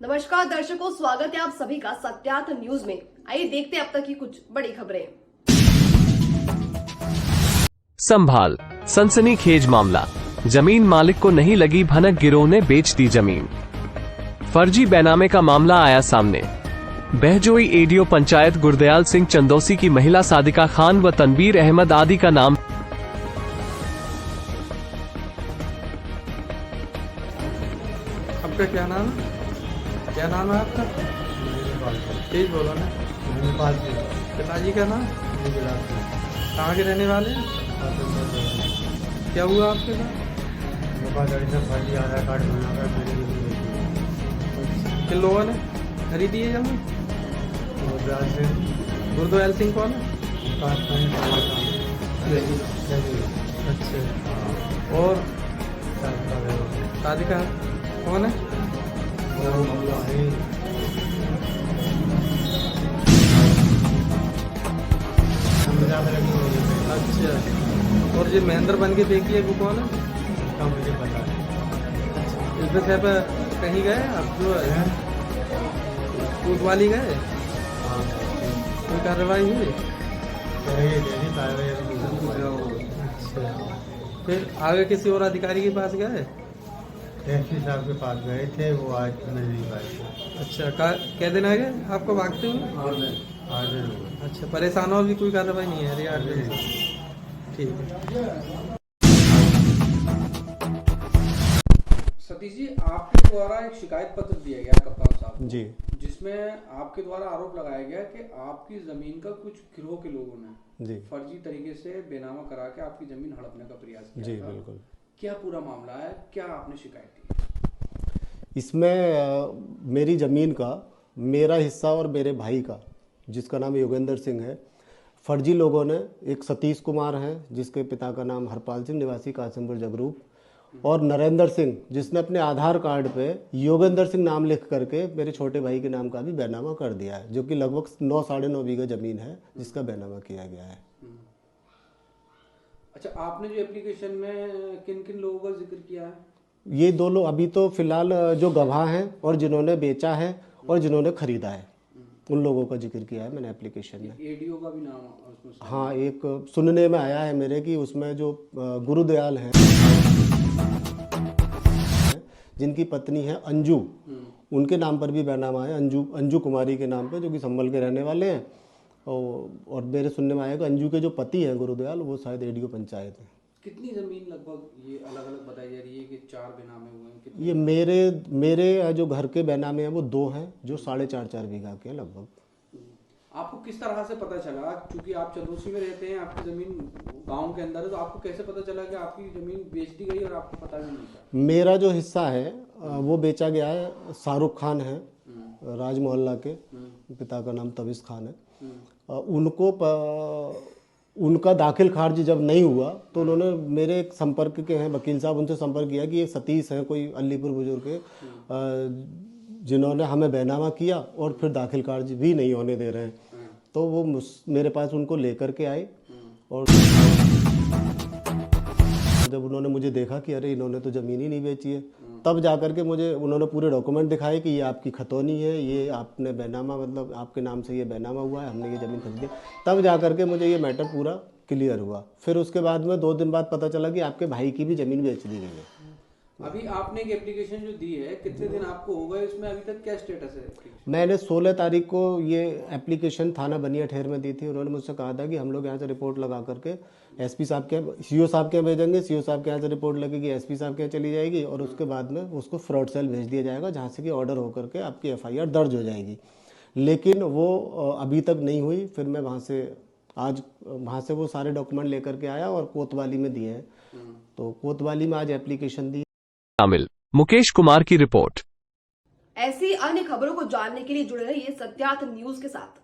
नमस्कार दर्शकों, स्वागत है आप सभी का सत्यार्थ न्यूज में। आइए देखते हैं अब तक की कुछ बड़ी खबरें। संभाल सनसनीखेज मामला, जमीन मालिक को नहीं लगी भनक, गिरोह ने बेच दी जमीन। फर्जी बैनामे का मामला आया सामने। बहजोई एडीओ पंचायत गुरदयाल सिंह चंदौसी की महिला सादिका खान व तनवीर अहमद आदि का नाम। आपका क्या नाम है? क्या नाम है आपका? तेज बोलो ना। पिताजी का नाम? कहाँ के रहने वाले हैं? क्या हुआ आपके साथ? फर्जी आधार कार्ड बनाकर किन लोगों ने खरीदी है जमीन? गुरदयाल सिंह कौन है? अच्छा, और सादिका कौन है? अच्छा, और जो महेंद्र बन के देखिए वो कौन है? मुझे पता है। इस विषय पर कहीं गए आप? जो है कोतवाली गए? कोई कार्रवाई हुई? अच्छा, फिर आगे किसी और अधिकारी के पास गए? एसपी साहब के पास गए थे, वो आज मिल नहीं पाए। अच्छा, क्या दिन आ गए आपको भागते हुए? आज अच्छा, परेशान हो भी कोई कार्रवाई नहीं है? यार ठीक है। सतीश जी, आपके द्वारा एक शिकायत पत्र दिया गया कप्तान साहब को, जी, जिसमें आपके द्वारा आरोप लगाया गया कि आपकी जमीन का कुछ गिरोह के लोगों ने जी, फर्जी तरीके से बेनामा करा के आपकी जमीन हड़पने का प्रयास किया जी, था। बिल्कुल। क्या पूरा मामला है? क्या आपने शिकायत की? इसमें मेरी ज़मीन का मेरा हिस्सा और मेरे भाई का, जिसका नाम योगेंद्र सिंह है, फर्जी लोगों ने, एक सतीश कुमार हैं जिसके पिता का नाम हरपाल सिंह निवासी कासिमपुर जगरूप, और नरेंद्र सिंह जिसने अपने आधार कार्ड पे योगेंद्र सिंह नाम लिख करके मेरे छोटे भाई के नाम का भी बैनामा कर दिया है, जो कि लगभग 9-9.5 बीघा ज़मीन है जिसका बैनामा किया गया है। अच्छा, आपने जो एप्लीकेशन में किन किन लोगों का जिक्र किया है? ये दो लोग अभी तो फिलहाल जो गवाह हैं और जिन्होंने बेचा है और जिन्होंने खरीदा है, उन लोगों का जिक्र किया है मैंने एप्लीकेशन में। एडीओ का भी नाम उसमें? हाँ, एक सुनने में आया है मेरे कि उसमें जो गुरुदयाल हैं, जिनकी पत्नी है अंजू, उनके नाम पर भी बैनामा है, अंजू कुमारी के नाम पे, जो कि संभल के रहने वाले हैं। और मेरे सुनने में आया कि अंजू के जो पति हैं गुरुदयाल, वो शायद एडीओ पंचायत है। कितनी जमीन लगभग ये अलग अलग बताई जा रही है कि 4 बेनामे हुए हैं? कितनी? ये मेरे जो घर के बैनामे हैं वो 2 हैं, जो 4.5 बीघा के हैं लगभग। आपको किस तरह से पता चला, क्योंकि आप चंदौसी में रहते हैं, आपकी जमीन गांव के अंदर है, तो आपको कैसे पता चला कि आपकी जमीन बेच दी गई और आपको पता भी नहीं था? मेरा जो हिस्सा है वो बेचा गया है। शाहरुख खान है राज मोहल्ला के, पिता का नाम तविश खान है। उनका दाखिल खारिज जब नहीं हुआ तो उन्होंने मेरे एक संपर्क के हैं वकील साहब, उनसे संपर्क किया कि ये सतीश हैं कोई अलीपुर बुजुर्ग के, जिन्होंने हमें बैनामा किया और फिर दाखिल खारिज भी नहीं होने दे रहे हैं। तो वो मेरे पास उनको लेकर के आए, और जब उन्होंने मुझे देखा कि अरे इन्होंने तो ज़मीन ही नहीं बेची है, तब जाकर के मुझे उन्होंने पूरे डॉक्यूमेंट दिखाए कि ये आपकी खतौनी है, ये आपने बैनामा, मतलब आपके नाम से ये बैनामा हुआ है, हमने ये ज़मीन खरीदी। तब जाकर के मुझे ये मैटर पूरा क्लियर हुआ। फिर उसके बाद में 2 दिन बाद पता चला कि आपके भाई की भी ज़मीन बेच दी गई है। अभी आपने एक एप्लीकेशन जो दी है, कितने दिन आपको हो गए इसमें? अभी तक क्या स्टेटस है? मैंने 16 तारीख को ये एप्लीकेशन थाना बनिया ठेर में दी थी। उन्होंने मुझसे कहा था कि हम लोग यहाँ से रिपोर्ट लगा करके एसपी साहब के, सीओ साहब के यहाँ भेजेंगे, सीओ साहब के यहाँ से रिपोर्ट लगेगी, एसपी साहब के यहाँ चली जाएगी, और उसके बाद में उसको फ्रॉड सेल भेज दिया जाएगा, जहाँ से कि ऑर्डर होकर के आपकी एफआईआर दर्ज हो जाएगी। लेकिन वो अभी तक नहीं हुई। फिर मैं वहाँ से वो सारे डॉक्यूमेंट लेकर के आया और कोतवाली में दिए हैं। तो कोतवाली में आज एप्लीकेशन दी। शामिल मुकेश कुमार की रिपोर्ट। ऐसी अन्य खबरों को जानने के लिए जुड़े रहिए सत्यार्थ न्यूज के साथ।